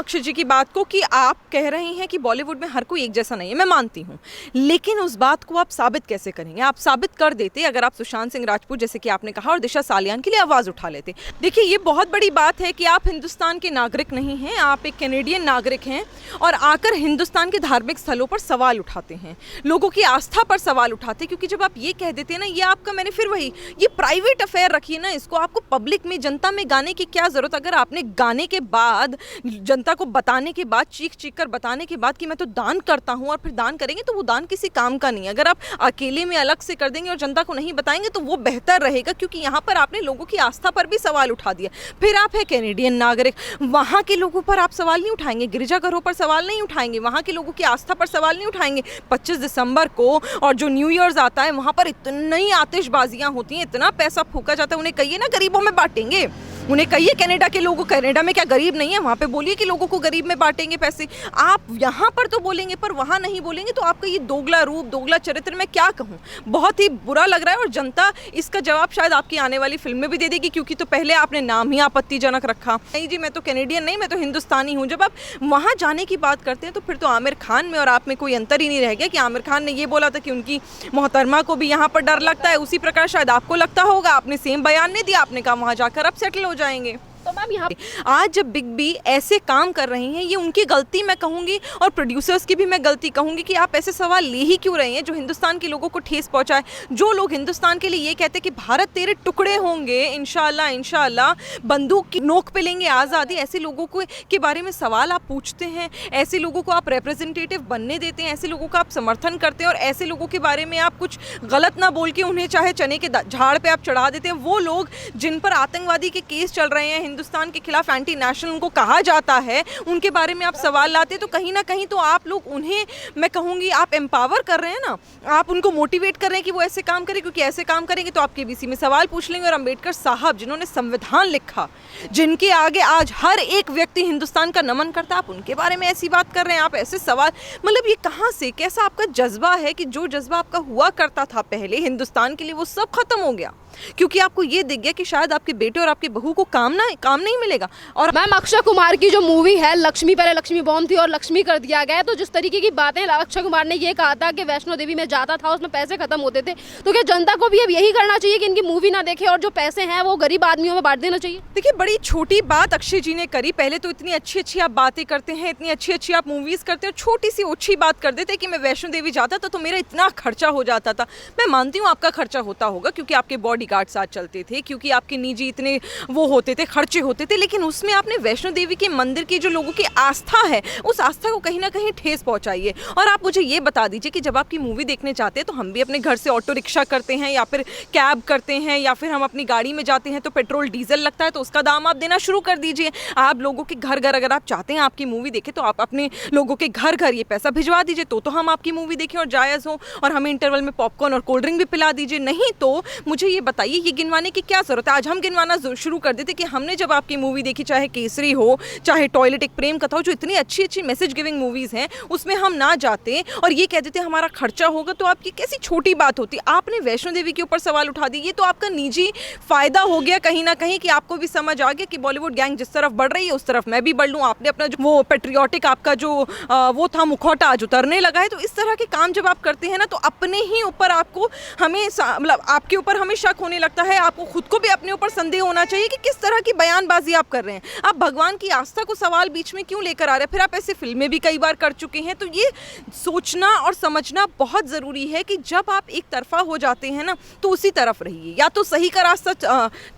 अक्षय जी की बात को कि आप कह रहे हैं कि बॉलीवुड में हर कोई एक जैसा नहीं है, मैं मानती हूँ, लेकिन उस बात को आप साबित कैसे करेंगे? आप साबित कर देते अगर आप सुशांत सिंह राजपूत जैसे कि आपने कहा और दिशा सालियान के लिए आवाज़ उठा लेते। देखिए, ये बहुत बड़ी बात है कि आप हिंदुस्तान के नागरिक नहीं हैं, आप एक कैनेडियन नागरिक हैं और आकर हिंदुस्तान के धार्मिक स्थलों पर सवाल उठाते हैं, लोगों की आस्था पर सवाल उठाते हैं। क्योंकि जब आप ये कह देते हैं ना, ये आपका, मैंने फिर वही, ये प्राइवेट अफेयर रखिए ना, इसको आपको पब्लिक में, जनता में गाने की क्या ज़रूरत? अगर आपने गाने के बाद, जनता को बताने के बाद, चीख चीख कर बताने के बाद कि मैं तो दान करता हूं, और फिर दान करेंगे तो वो दान किसी काम का नहीं है। अगर आप अकेले में अलग से कर देंगे और जनता को नहीं बताएंगे तो वो बेहतर रहेगा, क्योंकि यहाँ पर आपने लोगों की आस्था पर भी सवाल उठा दिया। फिर आप है कैनेडियन नागरिक, वहाँ के लोगों पर आप सवाल नहीं उठाएंगे, गिरजाघरों पर सवाल नहीं उठाएंगे, वहाँ के लोगों की आस्था पर सवाल नहीं उठाएंगे। 25 दिसंबर को और जो न्यू ईयर्स आता है, वहाँ पर इतनी आतिशबाजियाँ होती हैं, इतना पैसा फूका जाता है, उन्हें कहिए ना गरीबों में बांटेंगे, उन्हें कहिए कनाडा के लोगों, कनाडा में क्या गरीब नहीं है? वहाँ पे बोलिए कि लोगों को गरीब में बांटेंगे पैसे। आप यहाँ पर तो बोलेंगे पर वहाँ नहीं बोलेंगे, तो आपका ये दोगला रूप, दोगला चरित्र मैं क्या कहूँ, बहुत ही बुरा लग रहा है। और जनता इसका जवाब शायद आपकी आने वाली फिल्म में भी दे देगी, क्योंकि तो पहले आपने नाम ही आपत्तिजनक रखा। नहीं जी, मैं तो कैनेडियन नहीं, मैं तो हिंदुस्तानी हूँ। जब आप वहाँ जाने की बात करते हैं तो फिर तो आमिर खान में और आप में कोई अंतर ही नहीं रह गया कि आमिर खान ने ये बोला था कि उनकी मोहतरमा को भी यहाँ पर डर लगता है, उसी प्रकार शायद आपको लगता होगा। आपने सेम बयान नहीं दिया, आपने कहा वहाँ जाकर आप सेटल हो जाएंगे। तो मैम, यहाँ आज जब बिग बी ऐसे काम कर रही हैं, ये उनकी गलती मैं कहूँगी, और प्रोड्यूसर्स की भी मैं गलती कहूँगी कि आप ऐसे सवाल ले ही क्यों रहे हैं जो हिंदुस्तान के लोगों को ठेस पहुँचाए। जो लोग हिंदुस्तान के लिए ये कहते हैं कि भारत तेरे टुकड़े होंगे, इंशाअल्लाह इंशाअल्लाह, बंदूक की नोक पे लेंगे आज़ादी, ऐसे लोगों को के बारे में सवाल आप पूछते हैं, ऐसे लोगों को आप रिप्रेजेंटेटिव बनने देते हैं, ऐसे लोगों का आप समर्थन करते हैं, और ऐसे लोगों के बारे में आप कुछ गलत ना बोल के उन्हें चाहे चने के झाड़ पर आप चढ़ा देते हैं। वो लोग जिन पर आतंकवादी के केस चल रहे हैं, हिंदुस्तान के खिलाफ एंटी नेशनल उनको कहा जाता है, उनके बारे में आप सवाल लाते, तो कहीं ना कहीं तो आप लोग उन्हें, मैं कहूँगी, आप एम्पावर कर रहे हैं ना, आप उनको मोटिवेट कर रहे हैं कि वो ऐसे काम करें, क्योंकि ऐसे काम करेंगे तो आप केबीसी में सवाल पूछ लेंगे। और अंबेडकर साहब जिन्होंने संविधान लिखा, जिनके आगे आज हर एक व्यक्ति हिंदुस्तान का नमन करता है, आप उनके बारे में ऐसी बात कर रहे हैं, आप ऐसे सवाल, मतलब ये कहाँ से, कैसा आपका जज्बा है कि जो जज्बा आपका हुआ करता था पहले हिंदुस्तान के लिए, वो सब खत्म हो गया, क्योंकि आपको ये दिख गया कि शायद आपके बेटे और आपकी बहू को काम नहीं मिलेगा। और मैम, अक्षय कुमार की जो मूवी है लक्ष्मी, पहले लक्ष्मी बॉम्ब थी और लक्ष्मी कर दिया गया, तो जिस तरीके की बातें अक्षय कुमार ने ये कहा था कि वैष्णो देवी में जाता था, उसमें पैसे खत्म होते थे, तो क्या जनता को भी अब यही करना चाहिए कि इनकी मूवी ना देखे और जो पैसे हैं वो गरीब आदमियों में बांट देना चाहिए? देखिए, बड़ी छोटी बात अक्षय जी ने करी। पहले तो इतनी अच्छी अच्छी आप बातें करते हैं, इतनी अच्छी अच्छी आप मूवीज करते हैं, छोटी सी ओछी बात कर देते कि मैं वैष्णो देवी जाता था तो मेरा इतना खर्चा हो जाता था। मैं मानती हूँ आपका खर्चा होता होगा, क्योंकि आपके बॉडीगार्ड साथ चलते थे, क्योंकि आपके निजी इतने वो होते थे, खर्चे होते थे, लेकिन उसमें आपने वैष्णो देवी के मंदिर की जो लोगों की आस्था है, उस आस्था को कहीं ना कहीं ठेस पहुंचाइए। और आप मुझे ये बता दीजिए कि जब आपकी मूवी देखने जाते हैं तो हम भी अपने घर से ऑटो रिक्शा करते हैं या फिर कैब करते हैं, या फिर हम अपनी गाड़ी में जाते हैं तो पेट्रोल डीजल लगता है, तो उसका दाम आप देना शुरू कर दीजिए। आप लोगों के घर घर, अगर आप चाहते हैं आपकी मूवी देखें, तो आप अपने लोगों के घर घर ये पैसा भिजवा दीजिए, तो हम आपकी मूवी देखें और जायज़ हो, और हमें इंटरवल में पॉपकॉर्न और कोल्ड ड्रिंक भी पिला दीजिए। नहीं तो मुझे ये बताइए, ये गिनवाने की क्या जरूरत है? आज हम गिनवाना शुरू कर देते कि हमने जब आपकी मूवी देखी, चाहे केसरी हो, चाहे टॉयलेट एक प्रेम कथा हो, जो इतनी अच्छी अच्छी मैसेज गिविंग मूवीज हैं, उसमें हम ना जाते और ये कह देते हमारा खर्चा होगा, तो आपकी कैसी छोटी बात होती। आपने वैष्णो देवी के ऊपर सवाल उठा दी, ये तो आपका निजी फायदा हो गया कहीं ना कहीं, कि आपको भी समझ आ गया कि बॉलीवुड गैंग जिस तरफ बढ़ रही है उस तरफ मैं भी बढ़ लूँ। आपने अपना जो वो पेट्रियोटिक आपका जो वो था मुखौटा आज उतरने लगा है। तो इस तरह के काम जब आप करते हैं ना, तो अपने ही ऊपर आपको, हमें मतलब आपके ऊपर हमें शक होने लगता है, आपको खुद को भी अपने ऊपर संदेह होना चाहिए कि किस तरह की बयानबाजी आप कर रहे हैं। आप भगवान की आस्था को सवाल बीच में क्यों लेकर आ रहे हैं? फिर आप ऐसे फिल्में भी कई बार कर चुके हैं। तो ये सोचना और समझना बहुत ज़रूरी है कि जब आप एक तरफा हो जाते हैं ना, तो उसी तरफ रहिए, या तो सही का रास्ता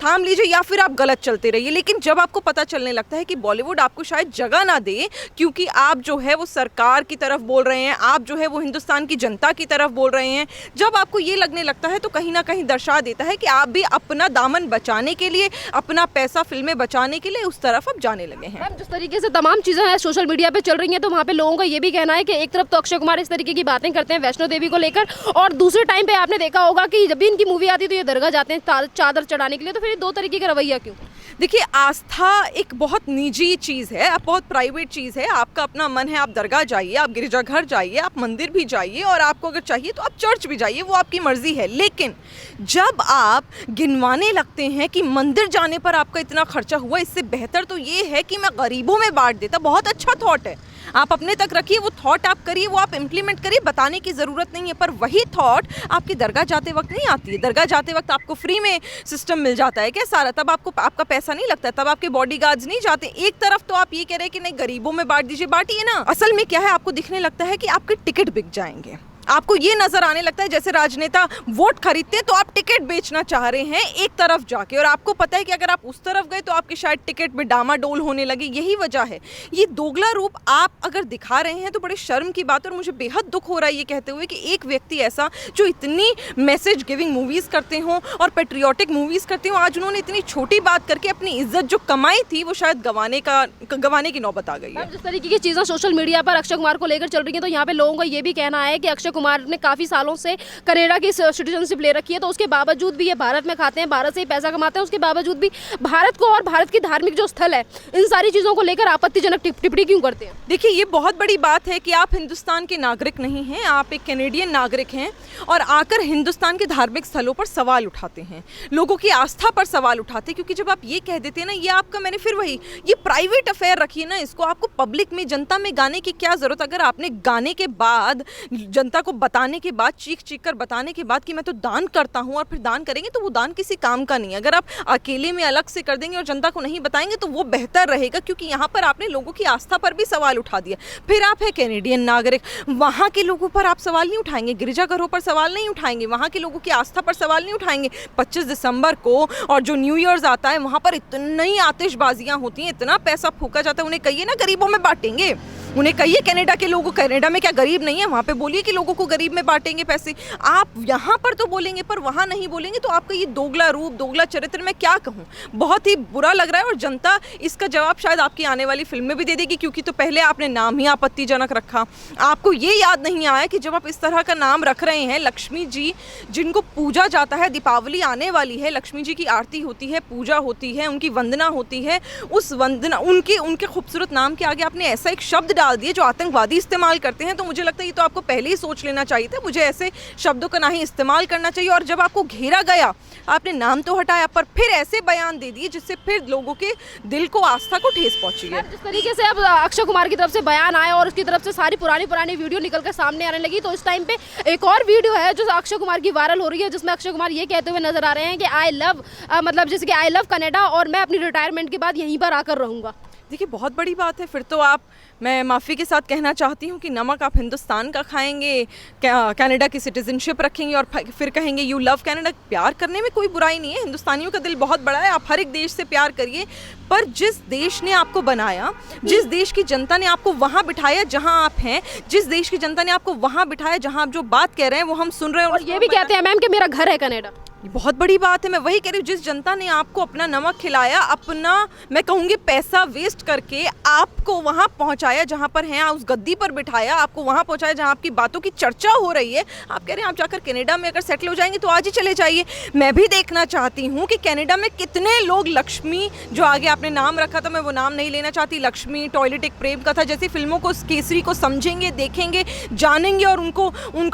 थाम लीजिए या फिर आप गलत चलते रहिए। लेकिन जब आपको पता चलने लगता है कि बॉलीवुड आपको शायद जगह ना दे, क्योंकि आप जो है वो सरकार की तरफ बोल रहे हैं, आप जो है वो हिंदुस्तान की जनता की तरफ बोल रहे हैं, जब आपको ये लगने लगता है, तो कहीं ना कहीं दर्शा देता है कि आप भी अपना दामन बचाने के लिए, अपना पैसा फिल्में बचाने के लिए उस तरफ अब जाने लगे हैं। जिस तरीके से तमाम चीज़ें हैं सोशल मीडिया पे चल रही हैं, तो वहाँ पे लोगों का ये भी कहना है कि एक तरफ तो अक्षय कुमार इस तरीके की बातें करते हैं वैष्णो देवी को लेकर, और दूसरे टाइम पे आपने देखा होगा कि जब भी इनकी मूवी आती है तो ये दरगाह जाते हैं चादर चढ़ाने के लिए, तो फिर ये दो तरीके का रवैया क्यों? देखिए, आस्था एक बहुत निजी चीज़ है, आप बहुत प्राइवेट चीज़ है। आपका अपना मन है, आप दरगाह जाइए, आप गिरजाघर जाइए, आप मंदिर भी जाइए, और आपको अगर चाहिए तो आप चर्च भी जाइए, वो आपकी मर्ज़ी है। लेकिन जब आप गिनवाने लगते हैं कि मंदिर जाने पर आपका इतना खर्चा हुआ, इससे बेहतर तो ये है कि मैं गरीबों में बांट देता। बहुत अच्छा थॉट है, आप अपने तक रखिए, वो थॉट आप करिए, वो आप इम्प्लीमेंट करिए, बताने की ज़रूरत नहीं है। पर वही थॉट आपकी दरगाह जाते वक्त नहीं आती है। दरगाह जाते वक्त आपको फ्री में सिस्टम मिल जाता है क्या सारा? तब आपको आपका पैसा नहीं लगता, तब आपके बॉडीगार्ड्स नहीं जाते। एक तरफ तो आप ये कह रहे हैं कि नहीं, गरीबों में बांट दीजिए, बांटिए ना। असल में क्या है, आपको दिखने लगता है कि आपके टिकट बिक जाएंगे, आपको ये नजर आने लगता है जैसे राजनेता वोट खरीदते हैं तो आप टिकट बेचना चाह रहे हैं एक तरफ जाके, और आपको पता है कि अगर आप उस तरफ गए तो आपके शायद टिकट में डामाडोल होने लगे। यही वजह है, ये दोगला रूप आप अगर दिखा रहे हैं तो बड़े शर्म की बात है। और मुझे बेहद दुख हो रहा है ये कहते हुए कि एक व्यक्ति ऐसा जो इतनी मैसेज गिविंग मूवीज़ करते हों और पेट्रियाटिक मूवीज़ करते हों, आज उन्होंने इतनी छोटी बात करके अपनी इज्जत जो कमाई थी वो शायद गंवाने की नौबत आ गई है। जिस तरीके की चीज़ें सोशल मीडिया पर अक्षय कुमार को लेकर चल रही है, तो यहाँ पे लोगों का ये भी कहना है कि अक्षय कुमार ने काफ़ी सालों से कनाडा की सिटीजनशिप ले रखी है, तो उसके बावजूद भी ये भारत में खाते हैं, भारत से ही पैसा कमाते हैं, उसके बावजूद भी भारत को और भारत की धार्मिक जो स्थल है इन सारी चीज़ों को लेकर आपत्तिजनक टिप्पणी क्यों करते हैं? देखिए, ये बहुत बड़ी बात है कि आप हिंदुस्तान के नागरिक नहीं हैं, आप एक कैनेडियन नागरिक हैं और आकर हिंदुस्तान के धार्मिक स्थलों पर सवाल उठाते हैं, लोगों की आस्था पर सवाल उठाते हैं। क्योंकि जब आप ये कह देते हैं ना, ये आपका, मैंने फिर वही, ये प्राइवेट अफेयर रखिए ना, इसको आपको पब्लिक में, जनता में गाने की क्या ज़रूरत? अगर आपने गाने के बाद, जनता को बताने के बाद, चीख चीख कर बताने के बाद कि मैं तो दान करता हूं, और फिर दान करेंगे तो वो दान किसी काम का नहीं है। अगर आप अकेले में अलग से कर देंगे और जनता को नहीं बताएंगे तो वो बेहतर रहेगा, क्योंकि यहाँ पर आपने लोगों की आस्था पर भी सवाल उठा दिया। फिर आप है कैनेडियन नागरिक, वहाँ के लोगों पर आप सवाल नहीं उठाएंगे, गिरजाघरों पर सवाल नहीं उठाएंगे, वहाँ के लोगों की आस्था पर सवाल नहीं उठाएंगे। 25 दिसंबर को और जो न्यू ईयर्स आता है वहाँ पर इतनी आतिशबाजियाँ होती हैं, इतना पैसा फूका जाता है। उन्हें कहिए ना गरीबों में बांटेंगे, उन्हें कहिए कनाडा के लोगों, कनाडा में क्या गरीब नहीं है? वहाँ पे बोलिए कि लोगों को गरीब में बांटेंगे पैसे। आप यहाँ पर तो बोलेंगे पर वहाँ नहीं बोलेंगे, तो आपका ये दोगला रूप, दोगला चरित्र मैं क्या कहूँ, बहुत ही बुरा लग रहा है। और जनता इसका जवाब शायद आपकी आने वाली फिल्म में भी दे देगी, क्योंकि तो पहले आपने नाम ही आपत्तिजनक रखा। आपको ये याद नहीं आया कि जब आप इस तरह का नाम रख रहे हैं, लक्ष्मी जी जिनको पूजा जाता है, दीपावली आने वाली है, लक्ष्मी जी की आरती होती है, पूजा होती है, उनकी वंदना होती है, उस वंदना, उनके खूबसूरत नाम के आगे आपने ऐसा एक शब्द डाल दिए जो आतंकवादी इस्तेमाल करते हैं। तो मुझे लगता है ये तो आपको पहले ही सोच लेना चाहिए था, मुझे ऐसे शब्दों का ना ही इस्तेमाल करना चाहिए। और जब आपको घेरा गया, आपने नाम तो हटाया पर फिर ऐसे बयान दे दिए जिससे फिर लोगों के दिल को, आस्था को ठेस पहुंची है। जिस तरीके से अब अक्षय कुमार की तरफ से बयान आया और उसकी तरफ से सारी पुरानी वीडियो निकल कर सामने आने लगी, तो इस टाइम पे एक और वीडियो है जो अक्षय कुमार की वायरल हो रही है, जिसमें अक्षय कुमार ये कहते हुए नजर आ रहे हैं कि आई लव, मतलब जैसे कि आई लव कनाडा और मैं अपनी रिटायरमेंट के बाद यहीं पर आकर रहूँगा। देखिए, बहुत बड़ी बात है। फिर तो आप, मैं माफ़ी के साथ कहना चाहती हूँ कि नमक आप हिंदुस्तान का खाएंगे, कनाडा की सिटीजनशिप रखेंगे और फिर कहेंगे यू लव कनाडा। प्यार करने में कोई बुराई नहीं है, हिंदुस्तानियों का दिल बहुत बड़ा है, आप हर एक देश से प्यार करिए। पर जिस देश ने आपको बनाया, जिस देश की जनता ने आपको वहाँ बिठाया जहाँ आप हैं, जिस देश की जनता ने आपको वहाँ बिठाया जहाँ आप जो बात कह रहे हैं वो हम सुन रहे हैं, और ये भी कहते हैं मैम कि मेरा घर है कनाडा। ये बहुत बड़ी बात है। मैं वही कह रही हूँ, जिस जनता ने आपको अपना नमक खिलाया, अपना, मैं कहूँगी पैसा वेस्ट करके आपको वहाँ पहुँचाया जहाँ पर हैं, उस गद्दी पर बिठाया, आपको वहाँ पहुँचाया जहाँ आपकी बातों की चर्चा हो रही है, आप कह रहे हैं आप जाकर कनाडा में अगर सेटल हो जाएंगे तो आज ही चले जाइए। मैं भी देखना चाहती हूँ कि कनाडा में कितने लोग लक्ष्मी, जो आगे आपने नाम रखा था, मैं वो नाम नहीं लेना चाहती, लक्ष्मी, टॉयलेट एक प्रेम कथा जैसी फिल्मों को, केसरी को समझेंगे, देखेंगे, जानेंगे और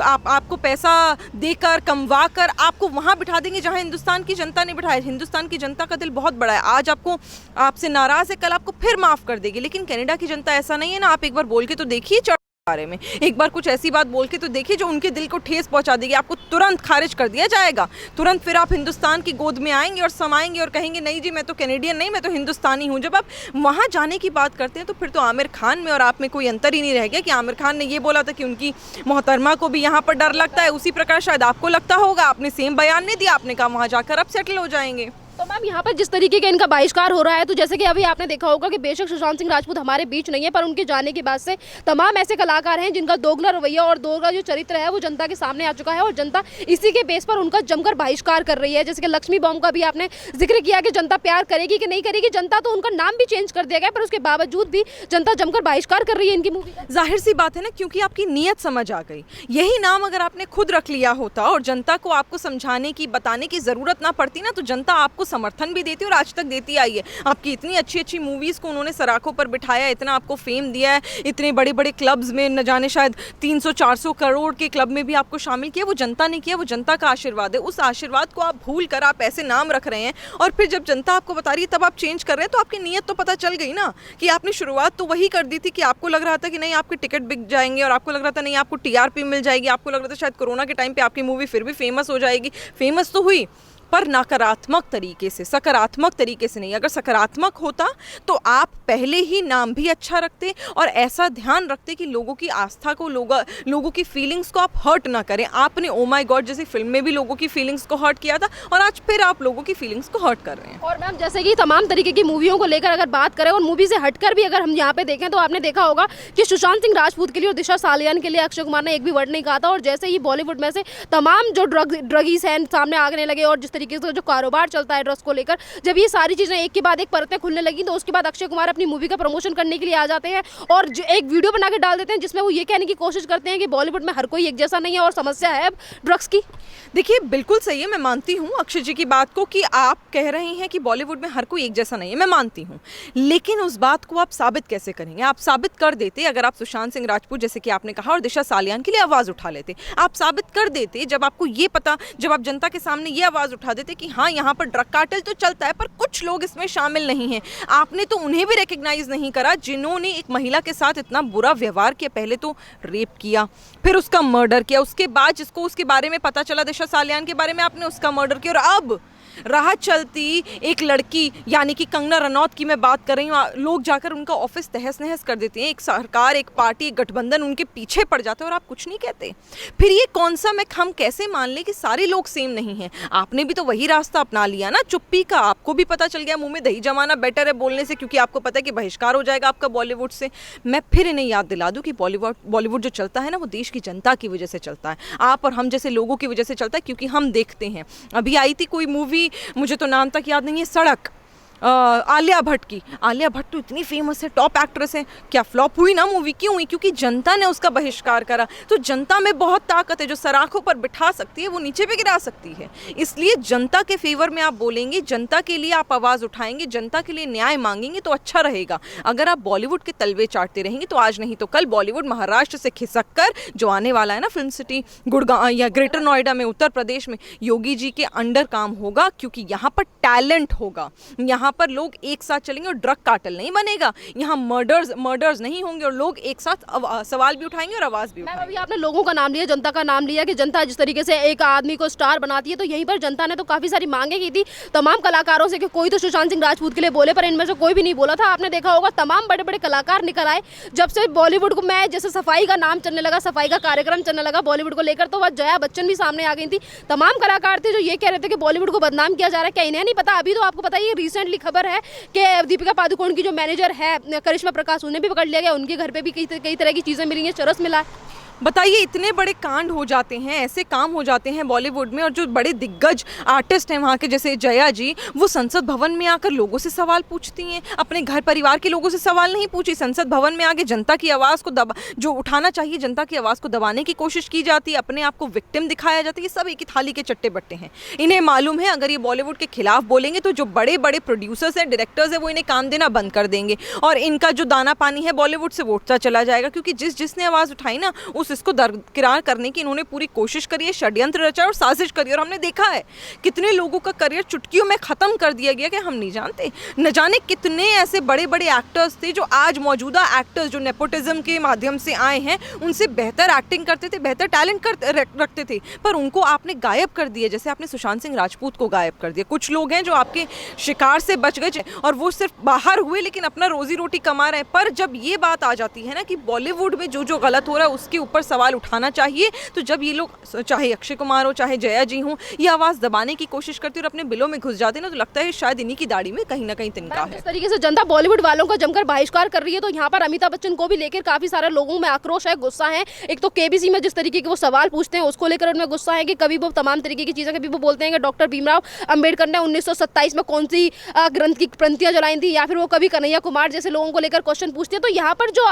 आपको पैसा देकर, कमवा कर आपको वहाँ बिठा देंगे जहां हिंदुस्तान की जनता ने बिठाया। हिंदुस्तान की जनता का दिल बहुत बड़ा है, आज आपको, आपसे नाराज है, कल आपको फिर माफ कर देगी। लेकिन कनाडा की जनता ऐसा नहीं है ना। आप एक बार बोल के तो देखिए बारे में, एक बार कुछ ऐसी बात बोल के तो देखिए जो उनके दिल को ठेस पहुंचा देगी, आपको तुरंत खारिज कर दिया जाएगा। तुरंत फिर आप हिंदुस्तान की गोद में आएंगे और समाएंगे और कहेंगे नहीं जी मैं तो कैनेडियन नहीं, मैं तो हिंदुस्तानी हूं। जब आप वहां जाने की बात करते हैं तो फिर तो आमिर खान में और आप में कोई अंतर ही नहीं रह गया कि आमिर खान ने ये बोला था कि उनकी मोहतरमा को भी यहाँ पर डर लगता है, उसी प्रकार शायद आपको लगता होगा, आपने सेम बयान नहीं दिया, आपने कहा वहाँ जाकर आप सेटल हो जाएंगे। तो मैम यहाँ पर जिस तरीके का इनका बहिष्कार हो रहा है, तो जैसे कि अभी आपने देखा होगा कि बेशक सुशांत सिंह राजपूत हमारे बीच नहीं है, पर उनके जाने के बाद से तमाम ऐसे कलाकार हैं जिनका दोगला रवैया और दोगला जो चरित्र है वो जनता के सामने आ चुका है और जनता इसी के बेस पर उनका जमकर बहिष्कार कर रही है। जैसे कि लक्ष्मी बॉम्ब का भी आपने जिक्र किया कि जनता प्यार करेगी कि नहीं करेगी, जनता तो उनका नाम भी चेंज कर दिया गया, पर उसके बावजूद भी जनता जमकर बहिष्कार कर रही है इनकी मूवी का। जाहिर सी बात है ना, क्योंकि आपकी नीयत समझ आ गई। यही नाम अगर आपने खुद रख लिया होता और जनता को आपको समझाने की, बताने की ज़रूरत ना पड़ती ना, तो जनता आपको समर्थन भी देती है और आज तक देती आई है। आपकी इतनी अच्छी अच्छी मूवीज़ को उन्होंने सराखों पर बिठाया, इतना आपको फेम दिया है, इतने बड़े बड़े क्लब्स में न जाने शायद 300-400 करोड़ के क्लब में भी आपको शामिल किया। वो जनता ने किया, वो जनता का आशीर्वाद है। उस आशीर्वाद को आप भूल कर आप ऐसे नाम रख रहे हैं और फिर जब जनता आपको बता रही है तब आप चेंज कर रहे हैं, तो आपकी नीयत तो पता चल गई ना कि आपने शुरुआत तो वही कर दी थी कि आपको लग रहा था कि नहीं आपके टिकट बिक जाएंगे और आपको लग रहा था नहीं आपको टीआरपी मिल जाएगी, आपको लग रहा था शायद कोरोना के टाइम पे आपकी मूवी फिर भी फेमस हो जाएगी। फेमस तो हुई पर नकारात्मक तरीके से, सकारात्मक तरीके से नहीं। अगर सकारात्मक होता तो आप पहले ही नाम भी अच्छा रखते और ऐसा ध्यान रखते कि लोगों की आस्था को, लोगों की फीलिंग्स को आप हर्ट ना करें। आपने ओ माय गॉड जैसी फिल्म में भी लोगों की फीलिंग्स को हर्ट किया था और आज फिर आप लोगों की फीलिंग्स को हर्ट कर रहे हैं। और मैम जैसे कि तमाम तरीके की मूवियों को लेकर अगर बात करें और मूवी से हटकर भी अगर हम यहाँ पे देखें तो आपने देखा होगा कि सुशांत सिंह राजपूत के लिए और दिशा सालियान के लिए अक्षय कुमार ने एक भी वर्ड नहीं कहा था। और जैसे ही बॉलीवुड में से तमाम जो ड्रगीज हैं सामने आने लगे और जिस तरीके से जो कारोबार चलता है ड्रग्स को लेकर, जब ये सारी चीजें एक के बाद एक परतें खुलने लगी तो उसके बाद अक्षय कुमार अपनी मूवी का प्रमोशन करने के लिए आ जाते हैं और एक वीडियो बना के डाल देते हैं जिसमें वो ये कहने की कोशिश करते हैं कि बॉलीवुड में हर कोई एक जैसा नहीं है और समस्या है ड्रग्स की। देखिए बिल्कुल सही है, मैं मानती हूँ अक्षय जी की बात को कि आप कह रहे हैं कि बॉलीवुड में हर कोई एक जैसा नहीं है, मैं मानती हूँ। लेकिन उस बात को आप साबित कैसे करेंगे? आप साबित कर देते अगर आप सुशांत सिंह राजपूत जैसे कि आपने कहा और दिशा सालियान के लिए आवाज़ उठा लेते। आप साबित कर देते जब आपको ये पता, जब आप जनता के सामने ये आवाज़ उठा देते कि हाँ यहाँ पर ड्रग कार्टेल तो चलता है पर कुछ लोग इसमें शामिल नहीं हैं। आपने तो उन्हें भी रिकग्नाइज नहीं करा जिन्होंने एक महिला के साथ इतना बुरा व्यवहार किया। पहले तो रेप किया, फिर उसका मर्डर किया, उसके बाद जिसको उसके बारे में पता चला दिशा सालियान के बारे में, आपने उसका मर्डर किया। और अब राह चलती एक लड़की यानी कि कंगना रनौत की मैं बात कर रही हूँ, लोग जाकर उनका ऑफिस तहस नहस कर देते हैं। एक सरकार, एक पार्टी, एक गठबंधन उनके पीछे पड़ जाता है और आप कुछ नहीं कहते। फिर ये कौन सा, हम कैसे मान लें कि सारे लोग सेम नहीं हैं? आपने भी तो वही रास्ता अपना लिया ना, चुप्पी का। आपको भी पता चल गया मुंह में दही जमाना बेटर है बोलने से, क्योंकि आपको पता है कि बहिष्कार हो जाएगा आपका बॉलीवुड से। मैं फिर इन्हें याद दिला दूं कि बॉलीवुड जो चलता है ना वो देश की जनता की वजह से चलता है, आप और हम जैसे लोगों की वजह से चलता है, क्योंकि हम देखते हैं। अभी आई थी कोई मूवी, मुझे तो नाम तक याद नहीं है, सड़क, आलिया भट्ट की। आलिया भट्ट तो इतनी फेमस है, टॉप एक्ट्रेस है, क्या फ्लॉप हुई ना मूवी? क्यों हुई? क्योंकि जनता ने उसका बहिष्कार करा। तो जनता में बहुत ताकत है, जो सराखों पर बिठा सकती है वो नीचे भी गिरा सकती है। इसलिए जनता के फेवर में आप बोलेंगे, जनता के लिए आप आवाज़ उठाएंगे, जनता के लिए न्याय मांगेंगे तो अच्छा रहेगा। अगर आप बॉलीवुड के तलवे चाटते रहेंगे तो आज नहीं तो कल बॉलीवुड महाराष्ट्र से खिसक कर जो आने वाला है ना फिल्म सिटी गुड़गांव या ग्रेटर नोएडा में, उत्तर प्रदेश में, योगी जी के अंडर काम होगा, क्योंकि यहाँ पर टैलेंट होगा, यहाँ पर लोग एक साथ चलेंगे और ड्रग कार्टेल नहीं बनेगा। यहाँ मर्डर्स नहीं होंगे और लोग एक साथ सवाल भी उठाएंगे और आवाज भी उठाएंगे। अभी आपने लोगों का नाम लिया, जनता का नाम लिया कि जनता जिस तरीके से एक आदमी को स्टार बनाती है, तो यहीं पर जनता ने तो काफी सारी मांगे की थी तमाम कलाकारों से कि कोई तो सुशांत सिंह राजपूत के लिए बोले, पर इनमें से कोई भी नहीं बोला था। आपने देखा होगा तमाम बड़े बड़े कलाकार निकल आए जब से बॉलीवुड को मैं जैसे सफाई का नाम चलने लगा, सफाई का कार्यक्रम चलने लगा बॉलीवुड को लेकर, तो वह जया बच्चन भी सामने आ गई थी। तमाम कलाकार थे जो ये कह रहे थे कि बॉलीवुड को बदनाम किया जा रहा है। क्या इन्हें नहीं पता? अभी तो आपको पता है, रिसेंटली खबर है कि दीपिका पादुकोण की जो मैनेजर है करिश्मा प्रकाश, उन्हें भी पकड़ लिया गया। उनके घर पे भी कई तरह की चीजें मिली हैं, चरस मिला है। बताइए, इतने बड़े कांड हो जाते हैं, ऐसे काम हो जाते हैं बॉलीवुड में, और जो बड़े दिग्गज आर्टिस्ट हैं वहाँ के जैसे जया जी, वो संसद भवन में आकर लोगों से सवाल पूछती हैं। अपने घर परिवार के लोगों से सवाल नहीं पूछी, संसद भवन में आके जनता की आवाज़ को जो उठाना चाहिए, जनता की आवाज़ को दबाने की कोशिश की जाती है, अपने आप को विक्टिम दिखाया जाता है। ये सब एक ही थाली के चट्टे बट्टे हैं। इन्हें मालूम है अगर ये बॉलीवुड के खिलाफ बोलेंगे तो जो बड़े बड़े प्रोड्यूसर्स हैं, डायरेक्टर्स हैं, वो इन्हें काम देना बंद कर देंगे और इनका जो दाना पानी है बॉलीवुड से वो उठता चला जाएगा। क्योंकि जिसने आवाज़ उठाई ना, इसको दरकिरार करने की इन्होंने पूरी कोशिश करी है, षड्यंत्र रचा और साजिश करी। और हमने देखा है कितने लोगों का करियर चुटकियों में खत्म कर दिया गया कि हम नहीं जानते। न जाने कितने ऐसे बड़े बड़े एक्टर्स थे जो आज मौजूदा एक्टर्स जो नेपोटिज्म के माध्यम से आए हैं, उनसे बेहतर एक्टिंग करते थे, बेहतर टैलेंट रखते थे, पर उनको आपने गायब कर दिया। जैसे आपने सुशांत सिंह राजपूत को गायब कर दिया। कुछ लोग हैं जो आपके शिकार से बच गए और वो सिर्फ बाहर हुए लेकिन अपना रोजी रोटी कमा रहे हैं। पर जब ये बात आ जाती है ना कि बॉलीवुड में जो गलत हो रहा है उसके ऊपर सवाल उठाना चाहिए, तो जब ये लोग, चाहे अक्षय कुमार हो चाहे जया जी हो, ये आवाज़ दबाने की कोशिश करती है और अपने बिलों में घुस जाते हैं ना, तो लगता है शायद इन्हीं की दाढ़ी में कहीं ना कहीं तिनका है। इस तरीके से जनता बॉलीवुड वालों का जमकर बहिष्कार कर रही है, तो यहाँ पर अमिताभ बच्चन को भी लेकर काफी सारे लोगों में आक्रोश है, गुस्सा है। एक तो केबीसी में जिस तरीके के वो सवाल पूछते हैं उसको लेकर उनमें गुस्सा है कि कभी वो तमाम तरीके की चीजें, कभी वो बोलते हैं कि डॉक्टर भीमराव अंबेडकर ने 1927 में कौन सी ग्रंथ की पंक्तियां जलाई थी, या फिर वो कभी कन्हैया कुमार जैसे लोगों को लेकर क्वेश्चन पूछते हैं। तो यहाँ पर जो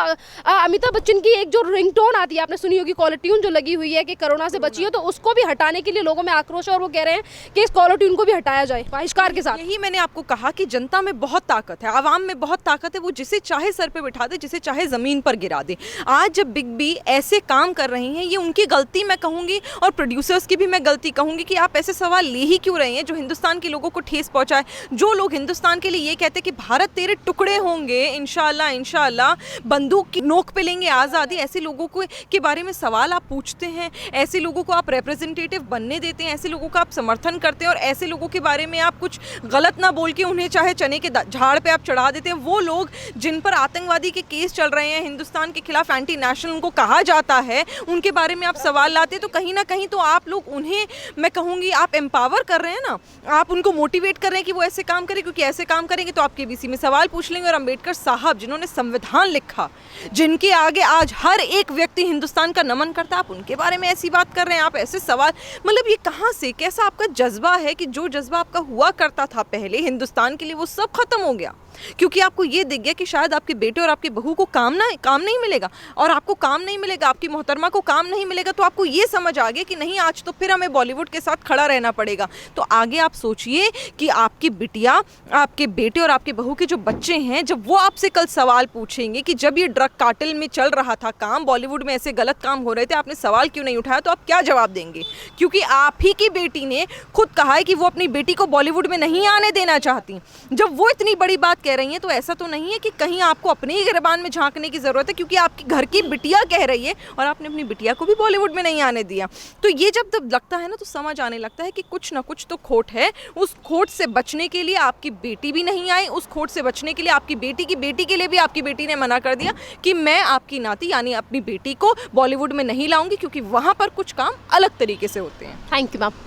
अमिताभ बच्चन की एक जो रिंगटोन आती है, आपने आपने सुनी होगी कॉलर ट्यून जो लगी हुई है कि कोरोना से बची हो, तो उसको भी हटाने के लिए लोगों में आक्रोश है और वो कह रहे हैं कि इस कॉलर ट्यून को भी हटाया जाए बहिष्कार के साथ। यही मैंने आपको कहा कि जनता में बहुत ताकत है, आवाम में बहुत ताकत है, वो जिसे चाहे सर पे बिठा दे, जिसे चाहे ज़मीन पर गिरा दे। आज जब बिग बी ऐसे काम कर रही हैं, ये उनकी गलती मैं कहूँगी और प्रोड्यूसर्स की भी मैं गलती कहूँगी कि आप ऐसे सवाल ले ही क्यों रहे हैं जो हिंदुस्तान के लोगों को ठेस पहुँचाए। जो लोग हिंदुस्तान के लिए ये कहते हैं कि भारत तेरे टुकड़े होंगे, इंशाल्लाह इंशाल्लाह, बंदूक की नोक पे लेंगे आज़ादी, ऐसे लोगों को के बारे में सवाल आप पूछते हैं, ऐसे लोगों को आप रिप्रेजेंटेटिव बनने देते हैं, ऐसे लोगों का आप समर्थन करते हैं और ऐसे लोगों के बारे में आप कुछ गलत ना बोल के उन्हें चाहे चने के झाड़ पे आप चढ़ा देते हैं। वो लोग जिन पर आतंकवादी के केस चल रहे हैं, हिंदुस्तान के खिलाफ एंटी नेशनल उनको कहा जाता है, उनके बारे में आप सवाल लाते हैं, तो कहीं ना कहीं तो आप लोग उन्हें, मैं कहूँगी, आप एम्पावर कर रहे हैं ना, आप उनको मोटिवेट कर रहे हैं कि वो ऐसे काम करें, क्योंकि ऐसे काम करेंगे तो आप केबीसी में सवाल पूछ लेंगे। और अम्बेडकर साहब जिन्होंने संविधान लिखा, जिनके आगे आज हर एक व्यक्ति हिंदुस्तान का नमन करता है, आप उनके बारे में ऐसी बात कर रहे हैं, आप ऐसे सवाल, मतलब ये कहाँ से, कैसा आपका जज्बा है कि जो जज्बा आपका हुआ करता था पहले हिंदुस्तान के लिए वो सब खत्म हो गया क्योंकि आपको ये दिख गया कि शायद आपके बेटे और आपकी बहू को काम नहीं मिलेगा और आपको काम नहीं मिलेगा, आपकी मोहतरमा को काम नहीं मिलेगा, तो आपको ये समझ आ गया कि नहीं, आज तो फिर हमें बॉलीवुड के साथ खड़ा रहना पड़ेगा। तो आगे आप सोचिए कि आपकी बिटिया, आपके बेटे और आपके बहू के जो बच्चे हैं, जब वो आपसे कल सवाल पूछेंगे कि जब ये ड्रग कार्टेल में चल रहा था काम, बॉलीवुड में ऐसे गलत काम हो रहे थे, आपने सवाल क्यों नहीं उठाया, तो आप क्या जवाब देंगे? क्योंकि आप ही की बेटी ने खुद कहा है कि वो अपनी बेटी को बॉलीवुड में नहीं आने देना चाहती। जब वो इतनी बड़ी बात कह रही हैं तो ऐसा तो नहीं है कि कहीं आपको अपने ही गिरबान में झांकने की ज़रूरत है, क्योंकि आपकी घर की बिटिया कह रही है और आपने अपनी बिटिया को भी बॉलीवुड में नहीं आने दिया। तो ये जब लगता है ना, तो समझ आने लगता है कि कुछ ना कुछ तो खोट है। उस खोट से बचने के लिए आपकी बेटी भी नहीं आई, उस खोट से बचने के लिए आपकी बेटी की बेटी के लिए भी आपकी बेटी ने मना कर दिया कि मैं आपकी नाती यानी अपनी बेटी को बॉलीवुड में नहीं लाऊंगी, क्योंकि वहाँ पर कुछ काम अलग तरीके से होते हैं। Thank you ma'am.